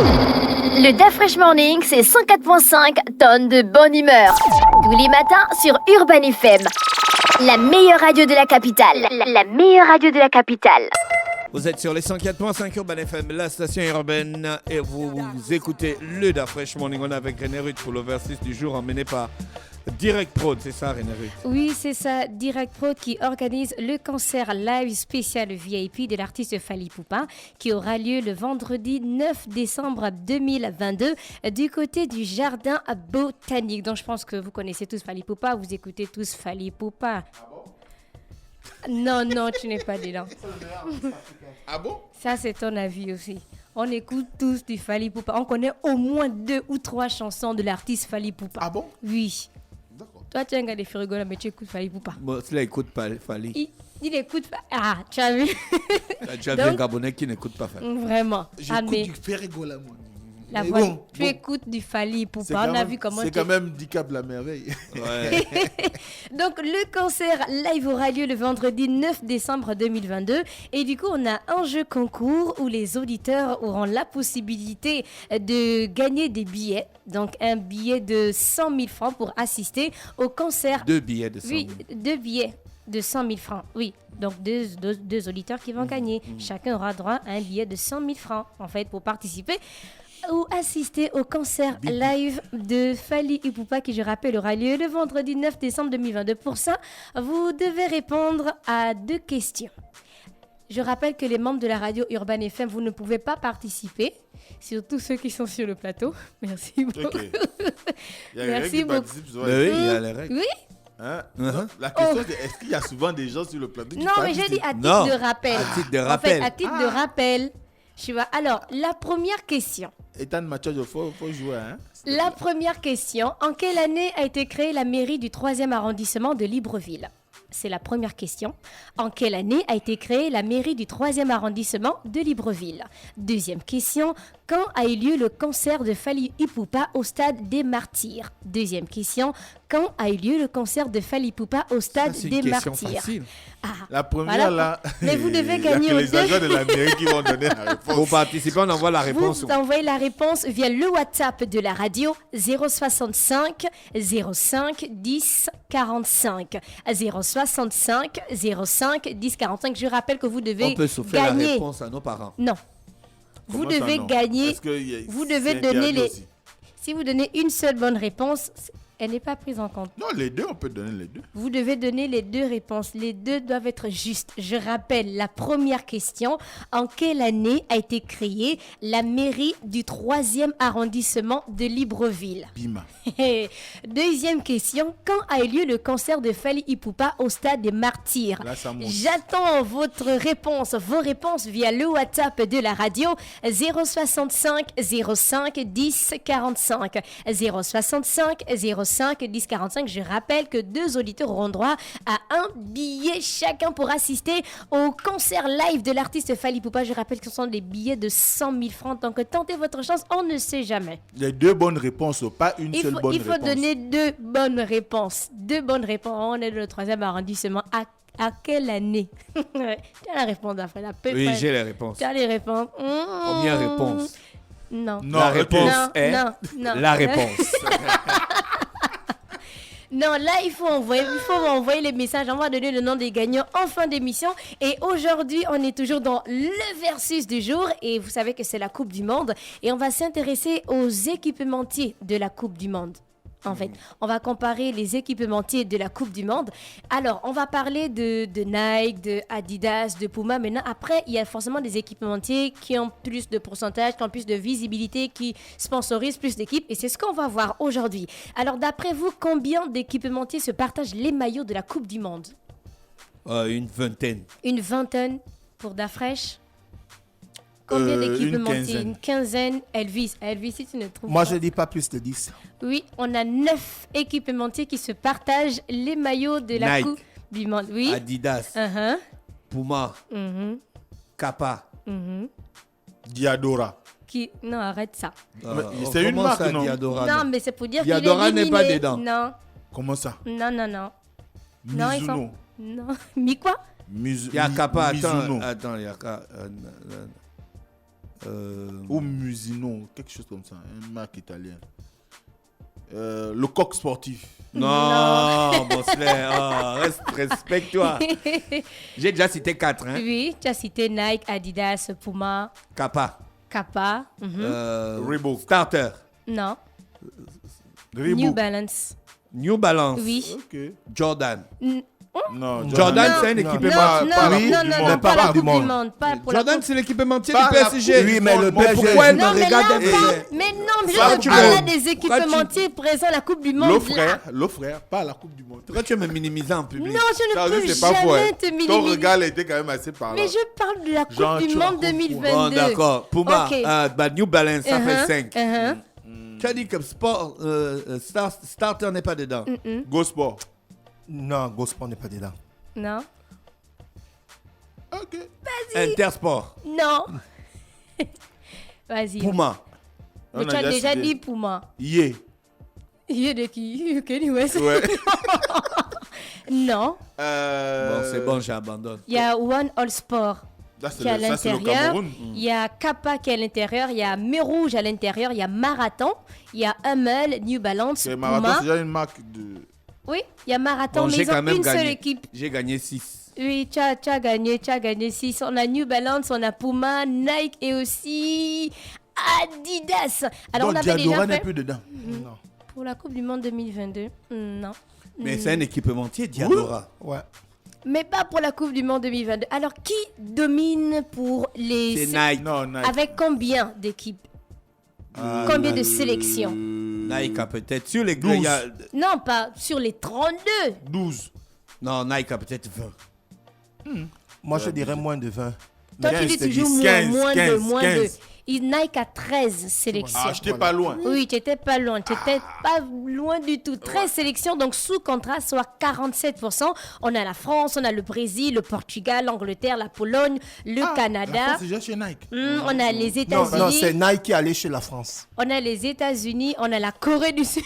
Le DaFresh Morning, c'est 104.5 tonnes de bonne humeur. Tous les matins sur Urban FM. La meilleure radio de la capitale. La meilleure radio de la capitale. Vous êtes sur les 104.5 Urban FM, la station urbaine, et vous écoutez le DaFresh Morning. On est avec René Ruth pour l'Oversis du jour, emmené par Direct Prod, c'est ça René Ruth? Oui, c'est ça, Direct Prod qui organise le concert live spécial VIP de l'artiste Fally Ipupa qui aura lieu le vendredi 9 décembre 2022 du côté du jardin botanique. Donc je pense que vous connaissez tous Fally Ipupa, vous écoutez tous Fally Ipupa. Ah bon? Non, tu n'es pas dedans. Ah bon? Ça, c'est ton avis aussi. On écoute tous du Fally Ipupa. On connaît au moins 2 ou 3 chansons de l'artiste Fally Ipupa. Ah bon? Oui. D'accord. Toi, tu es un gars de Firigola, mais tu écoutes Fally Ipupa. Bon, cela écoute pas Fally. Il écoute... Ah, tu as vu? Tu as vu un Gabonais qui n'écoute pas Fally. Vraiment. J'écoute du Firigola, moi. La voix, bon, tu écoutes du Fally Ipupa. On a vu comment c'est quand même Dicap la merveille. Ouais. Donc, le concert live aura lieu le vendredi 9 décembre 2022. Et du coup, on a un jeu concours où les auditeurs auront la possibilité de gagner des billets. Donc, un billet de 100 000 francs pour assister au concert. 2 billets de 100 000. Oui, 2 billets de 100 000 francs. Oui. Donc, deux auditeurs qui vont gagner. Chacun aura droit à un billet de 100 000 francs, en fait, pour participer ou assister au concert live de Fally Ipupa qui, je rappelle, aura lieu le vendredi 9 décembre 2022. Pour ça, vous devez répondre à 2 questions. Je rappelle que les membres de la radio Urban FM, vous ne pouvez pas participer, surtout ceux qui sont sur le plateau. Merci beaucoup. Okay. Il y a Merci beaucoup. Oui, il y a les règles. Oui. Hein? La question c'est, est-ce qu'il y a souvent des gens sur le plateau qui Non, mais j'ai dit à titre de rappel. À titre de rappel. En fait, à titre de rappel. Tu vois. Alors, la première question. Ethan Mathieu, il faut jouer. Hein? La première question. En quelle année a été créée la mairie du 3e arrondissement de Libreville? C'est la première question. En quelle année a été créée la mairie du 3e arrondissement de Libreville? Deuxième question. Quand a eu lieu le concert de Fally Ipupa au stade des Martyrs? Deuxième question. Quand a eu lieu le concert de Fally Ipupa au stade des Martyrs? Ah, la première, là. Mais vous devez gagner les agents de la mairie qui vont donner la réponse. Pour participer, on envoie la réponse. Vous envoyez la réponse via le WhatsApp de la radio 065 05 10 45. 065 05 10 45. Je rappelle que vous devez on peut souffler gagner. La réponse à nos parents. Non. Vous devez gagner. Vous devez donner les. Si vous donnez une seule bonne réponse, elle n'est pas prise en compte. Non, les deux, on peut donner les deux. Vous devez donner les 2 réponses. Les 2 doivent être justes. Je rappelle la première question. En quelle année a été créée la mairie du 3e arrondissement de Libreville? Bima. Deuxième question. Quand a eu lieu le concert de Fally Ipupa au stade des Martyrs? Là, ça monte. J'attends vos réponses via le WhatsApp de la radio 065 05 10 45. 065 05 10 45. Je rappelle que 2 auditeurs auront droit à un billet chacun pour assister au concert live de l'artiste Fally Ipupa. Je rappelle que ce sont des billets de 100 000 francs. Donc tentez votre chance, on ne sait jamais. Les 2 bonnes réponses, pas une seule bonne réponse. Il faut donner 2 bonnes réponses. 2 bonnes réponses. On est dans le 3e arrondissement. À quelle année? Tu as la réponse après. Oui, j'ai les réponses. Tu as les réponses. Combien de réponses? Non. La réponse est non. la réponse. Non, là, il faut envoyer les messages. On va donner le nom des gagnants en fin d'émission. Et aujourd'hui, on est toujours dans le versus du jour. Et vous savez que c'est la Coupe du Monde. Et on va s'intéresser aux équipementiers de la Coupe du Monde. En fait, on va comparer les équipementiers de la Coupe du Monde. Alors, on va parler de Nike, de Adidas, de Puma. Maintenant, après, il y a forcément des équipementiers qui ont plus de pourcentage, qui ont plus de visibilité, qui sponsorisent plus d'équipes. Et c'est ce qu'on va voir aujourd'hui. Alors, d'après vous, combien d'équipementiers se partagent les maillots de la Coupe du Monde? Une vingtaine. Une vingtaine pour DaFresh? Combien d'équipementiers? Une quinzaine. Elvis, si tu ne trouves Moi, pas. je dis pas plus de 10. Oui, on a 9 équipementiers qui se partagent les maillots de la Nike, Coupe du Monde. Oui. Adidas, Puma, Kappa, Diadora. Non, arrête ça. C'est une marque, ça, non? Diadora, Non, mais c'est pour dire qu'il est Diadora n'est pas dedans. Non. Comment ça? Non. Non, ils Mizuno. sont... Non. Mi quoi? Il y a Kappa, Mizuno. attends, il y a Kappa. Ou Musino, quelque chose comme ça. Une marque italienne. Le coq sportif. Non, Bosselin, respecte-toi. J'ai déjà cité 4. Hein? Oui, tu as cité Nike, Adidas, Puma, Kappa. Kappa. Reebok. Starter. Non. Reebok. New Balance. New Balance. Oui. Ok. Jordan. Non, Jordan, c'est un équipement. Non, pas la Coupe du Monde. Pas pour la Jordan, Coupe. c'est l'équipementier Pas du la PSG. Coupe Oui, mais le Mais PSG. pourquoi elle me Non, mais regarde là, un peu? mais non, mais Pourquoi je tu parle veux- là des équipementiers présents à la Coupe du Monde. Le frère, pas la Coupe du Monde. Pourquoi tu veux me minimiser en public? Non, je Ça ne aussi, peux c'est pas faux. jamais Hein. te Ton minimiser. regard était quand même assez parlant. Mais je parle de la Coupe Genre, du tu Monde racontes quoi? 2022. Bon, d'accord. Puma, Ok. New Balance, ça fait 5. Uh-huh. Tu as dit que sport, starter n'est pas dedans. Go Sport. Non, Gosport n'est pas dedans. Non. Ok. Intersport. Non. Vas-y. Puma. Mais On tu a as déjà cité. dit Puma. Yeah. Il y a de qui Kenny West. Ouais. Non. Bon, c'est bon, j'abandonne. Il y a One All Sport Là, c'est qui est à ça, c'est le l'intérieur. Cameroun. Il y a Kappa qui est à l'intérieur. Il y a Mer Rouge à l'intérieur. Il y a Marathon. Il y a Hummel, New Balance, C'est Marathon, Puma. c'est déjà une marque de. Oui, il y a Marathon, Bon, mais j'ai ils ont quand même une seule gagné. équipe. J'ai gagné 6. Oui, tu as gagné 6. On a New Balance, on a Puma, Nike et aussi Adidas. Alors, Donc, on avait Diadora déjà n'est fait plus dedans. Non. pour la Coupe du Monde 2022. Non. Mais c'est un équipementier Diadora. Ouais. Mais pas pour la Coupe du Monde 2022. Alors, qui domine pour les... C'est Nike. Non, Nike. Avec combien d'équipes Combien de sélections Nike a peut-être. Sur les 12. il y a- Non, pas sur les 32. 12. Non, Nike a peut-être 20. Moi, je dirais moins de 20. Toi, tu 15, dis t'as toujours dit moins 15, de, moins de. 15. Nike a 13 sélections. Ah, j'étais pas loin. Oui, tu n'étais pas loin. Tu n'étais pas loin du tout. 13 sélections, donc sous contrat, soit 47%. On a la France, on a le Brésil, le Portugal, l'Angleterre, la Pologne, le La Canada. France, c'est déjà chez Nike. On a les Non, non, c'est États-Unis. Nike qui est allé chez la France. On a les États-Unis, on a la Corée du Sud,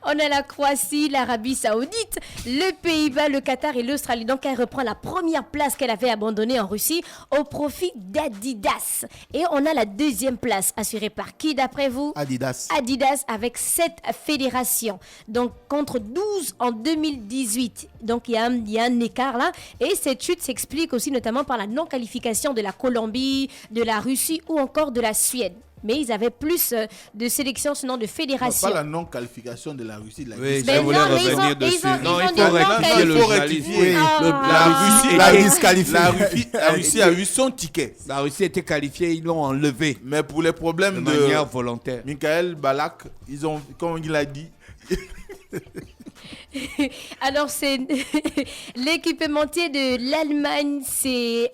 on a la Croatie, l'Arabie Saoudite, le Pays-Bas, le Qatar et l'Australie. Donc, elle reprend la première place qu'elle avait abandonnée en Russie au profit d'Adidas. Et on a la deuxième place assurée par qui, d'après vous? Adidas. Adidas avec 7 fédérations. Donc, contre 12 en 2018. Donc, il y a un écart là. Et cette chute s'explique aussi notamment par la non-qualification de la Colombie, de la Russie ou encore de la Suède. Mais ils avaient plus de sélections, sinon de Non, fédérations. pas la non-qualification de la Russie. De la Oui, Russie. Mais je voulais non, mais revenir ils ont- dessus. ils ont- Non, ils ont il des faut noms rectifier le qualifiés. journalisme. Ah. La Russie La était- disqualifiée. La Russie a eu son ticket. La Russie était qualifiée, ils l'ont enlevé Mais pour les de problèmes manière de volontaire. Michael Balak, ils ont, comme il a dit, Alors, c'est l'équipementier de l'Allemagne, c'est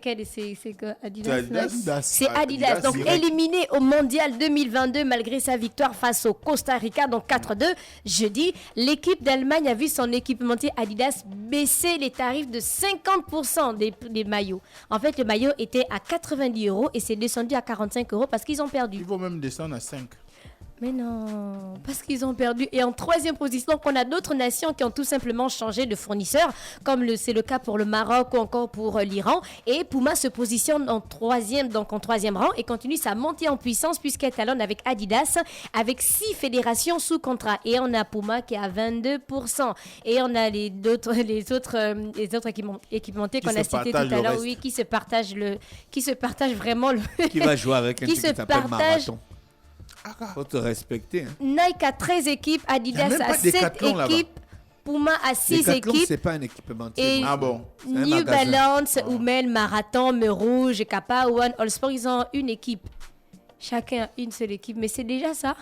quel? C'est quoi? Adidas, C'est Adidas. non? Adidas. C'est Adidas. Donc, direct. éliminé au Mondial 2022 malgré sa victoire face au Costa Rica, donc 4-2. Jeudi, l'équipe d'Allemagne a vu son équipementier Adidas baisser les tarifs de 50% des maillots. En fait, le maillot était à 90 € et c'est descendu à 45 € parce qu'ils ont perdu. il faut même descendre à 5. Mais non, parce qu'ils ont perdu. Et en troisième position, donc on a d'autres nations qui ont tout simplement changé de fournisseur, comme c'est le cas pour le Maroc ou encore pour l'Iran. Et Puma se positionne en troisième rang et continue sa montée en puissance puisqu'elle talonne avec Adidas, avec 6 fédérations sous contrat. Et on a Puma qui est à 22%. Et on a les autres équipementiers Qui qu'on a se cités tout partagent à le l'heure, reste. oui, qui se partagent vraiment le... Qui va jouer avec un Qui truc se qui s'appelle partage- Marathon. Faut te respecter. Hein. Nike a 13 équipes, Y a Adidas même a pas de 7 Decathlon là-bas. équipes, Puma a 6 Decathlon, équipes, c'est pas un équipementier. Et- Ah bon? C'est un New magasin. Balance, Hummel, Marathon, Mer Rouge, Kappa, One, All Sport, ils ont une équipe. Chacun une seule équipe, mais c'est déjà ça.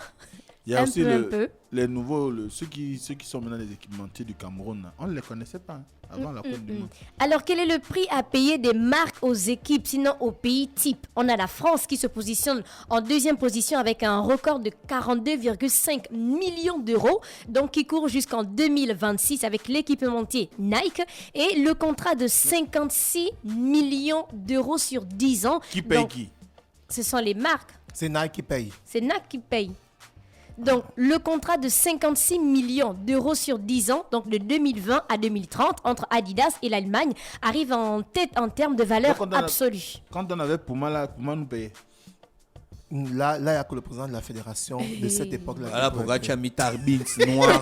Il y a Un aussi peu, un peu. les nouveaux, ceux qui sont maintenant les équipementiers du Cameroun. Là. On ne les connaissait pas hein, avant la Coupe du Monde. Alors, quel est le prix à payer des marques aux équipes, sinon aux pays types? On a la France qui se positionne en deuxième position avec un record de 42,5 millions d'euros, donc qui court jusqu'en 2026 avec l'équipementier Nike et le contrat de 56 millions d'euros sur 10 ans. Qui paye Donc, qui? Ce sont les marques, C'est Nike qui paye. c'est Nike qui paye. Donc, le contrat de 56 millions d'euros sur 10 ans, donc de 2020 à 2030, entre Adidas et l'Allemagne, arrive en tête en termes de valeur Donc, on a- absolue. Quand on avait Puma, là, Puma nous payait. Là, il n'y a que le président de la fédération de cette époque-là. Voilà pourquoi tu as mis Tarbix noir.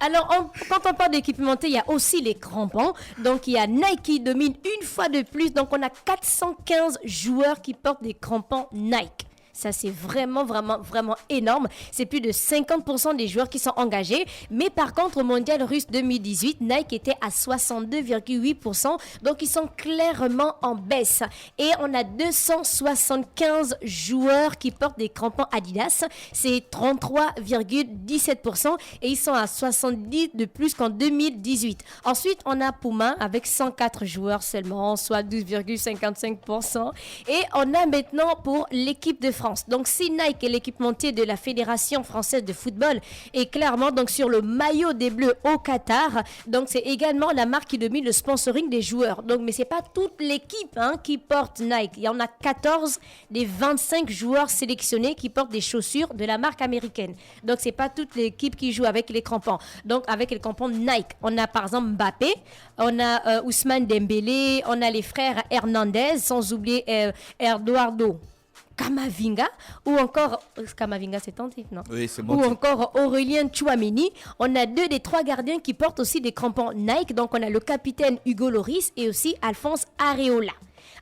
Alors, quand on parle d'équipementier, il y a aussi les crampons. Donc, il y a Nike qui domine une fois de plus. Donc, on a 415 joueurs qui portent des crampons Nike. Ça, c'est vraiment, vraiment, vraiment énorme. C'est plus de 50% des joueurs qui sont engagés. Mais par contre, au Mondial Russe 2018, Nike était à 62,8%. Donc, ils sont clairement en baisse. Et on a 275 joueurs qui portent des crampons Adidas. C'est 33,17%. Et ils sont à 70 de plus qu'en 2018. Ensuite, on a Puma avec 104 joueurs seulement, soit 12,55%. Et on a maintenant pour l'équipe de France. Donc, si Nike est l'équipementier de la Fédération française de football et clairement donc sur le maillot des Bleus au Qatar, donc c'est également la marque qui domine le sponsoring des joueurs. Donc, mais c'est pas toute l'équipe qui porte Nike. Il y en a 14 des 25 joueurs sélectionnés qui portent des chaussures de la marque américaine. Donc, c'est pas toute l'équipe qui joue avec les crampons. Donc, avec les crampons Nike, on a par exemple Mbappé, on a Ousmane Dembélé, on a les frères Hernandez, sans oublier Eduardo Camavinga, ou encore Camavinga, c'est ton type, non? Oui, c'est bon. Ou encore Aurélien Tchouameni. On a 2 des 3 gardiens qui portent aussi des crampons Nike. Donc, on a le capitaine Hugo Lloris et aussi Alphonse Areola.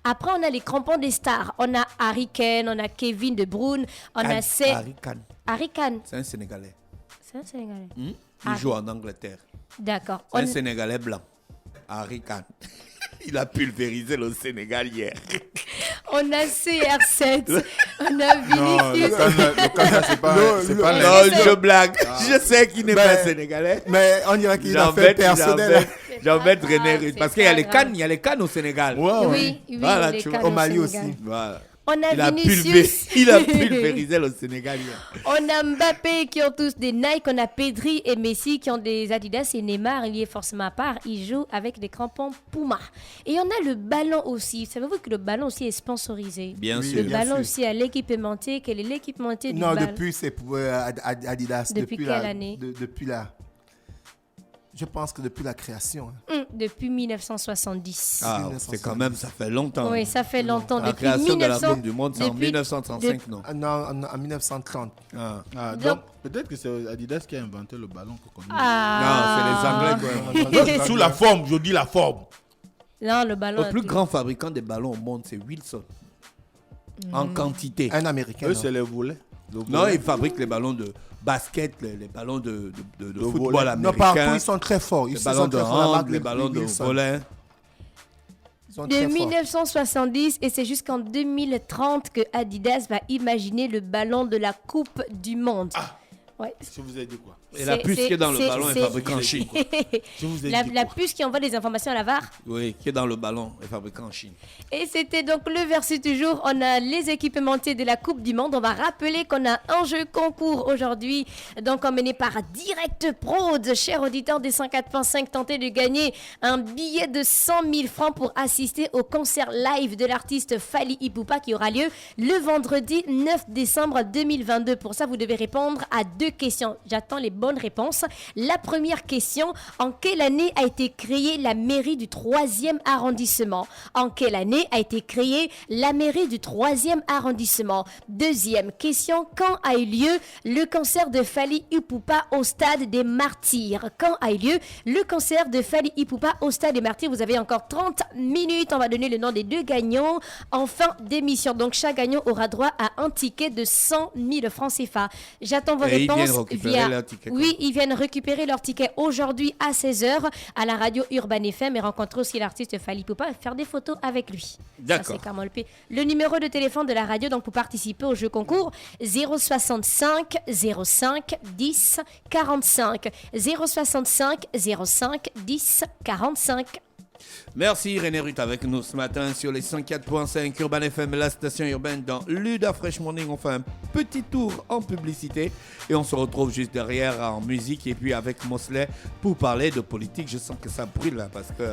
Après, on a les crampons des stars. On a Harry Kane, on a Kevin De Bruyne, on a Harry Kane. C'est un Sénégalais. C'est un Sénégalais. Il Harry. joue en Angleterre. D'accord. C'est un Sénégalais blanc. Harry Kane. Il a pulvérisé le Sénégal hier. On a CR7, on a Non, Vinicius. le Canada, c'est pas. C'est pas Non, je blague. Je sais qu'il n'est pas sénégalais. Mais on dirait qu'il a fait personnel. J'embête René Ah, Ruth. c'est Parce qu'il y a pas les grave. cannes, il y a les cannes au Sénégal. Ouais, ouais. Oui, oui, Voilà, les tu vois. cannes Au Mali Sénégal. aussi. Voilà. On a Il a Vinicius. pulvérisé le Sénégal hier. On a Mbappé qui ont tous des Nike, on a Pedri et Messi qui ont des Adidas et Neymar, il y est forcément à part, il joue avec des crampons Puma. Et on a le ballon aussi. Savez-vous que le ballon aussi est sponsorisé? Bien Oui, sûr. Le bien ballon sûr. aussi à l'équipementier. Quel est l'équipementier du Non, ballon? depuis, c'est pour Adidas. Depuis quelle année? Depuis la... Je pense que depuis la création. Depuis 1970. Ah, c'est quand même, ça fait longtemps. Oui, ça fait longtemps. La Depuis création de la 1900 Coupe du Monde, c'est en depuis- 1935, non? Non, en 1930. Ah. Ah, Donc- donc, peut-être que c'est Adidas qui a inventé le ballon qu'on connaît. Ah. Non, c'est les Anglais. quoi. Donc, sous la forme, je dis la forme. Non, le ballon. Le plus grand fabricant de ballons au monde, c'est Wilson. En quantité. Un Américain. Eux, non? c'est les volets. Le Non, volet. ils fabriquent les ballons de basket, les ballons de football volet. Non, partout, américain. ils sont très forts. Les Ils ballons sont de très forts. La hand, marque les ballons de Wilson. volet. Ils sont De très forts. 1970 et c'est jusqu'en 2030 que Adidas va imaginer le ballon de la Coupe du Monde. Ouais. Je vous ai dit quoi? Et la puce qui est dans le c'est- ballon est c'est- fabriquée en Chine. Je vous ai la, dit la quoi? puce qui envoie des informations à la VAR. Oui, qui est dans le ballon est fabriquée en Chine. Et c'était donc le versus du jour. On a les équipementiers de la Coupe du Monde. On va rappeler qu'on a un jeu concours aujourd'hui, donc emmené par Direct Prod. Chers auditeurs des 104.5, tentez de gagner un billet de 100 000 francs pour assister au concert live de l'artiste Fally Ipupa qui aura lieu le vendredi 9 décembre 2022. Pour ça, vous devez répondre à 2 questions. J'attends les bonnes réponses. La première question, en quelle année a été créée la mairie du 3e arrondissement? En quelle année a été créée la mairie du 3e arrondissement? Deuxième question, quand a eu lieu le concert de Fally Ipupa au stade des Martyrs? Quand a eu lieu le concert de Fally Ipupa au stade des Martyrs? Vous avez encore 30 minutes. On va donner le nom des 2 gagnants en fin d'émission. Donc chaque gagnant aura droit à un ticket de 100 000 francs CFA. J'attends vos Et ils réponses viennent récupérer leur ticket, Oui, ils viennent récupérer leur ticket aujourd'hui à 16h à la radio Urban FM et rencontrer aussi l'artiste Fally Ipupa et faire des photos avec lui. D'accord. Ça, c'est comment le pays. Le numéro de téléphone de la radio donc pour participer au jeu concours 065 05 10 45 065 05 10 45. Merci René Ruth avec nous ce matin sur les 104.5 Urban FM, la station urbaine dans Luda Fresh Morning. On fait un petit tour en publicité et on se retrouve juste derrière en musique et puis avec Mosley pour parler de politique. Je sens que ça brûle là parce que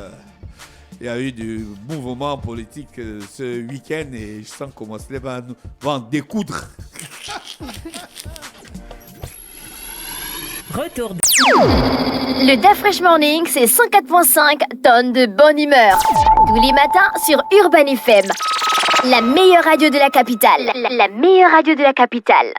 il y a eu du mouvement politique ce week-end et je sens que Mosley va en découdre. Retour. Le DAF Fresh Morning, c'est 104.5 tonnes de bonne humeur. Tous les matins sur Urban FM. La meilleure radio de la capitale. La meilleure radio de la capitale.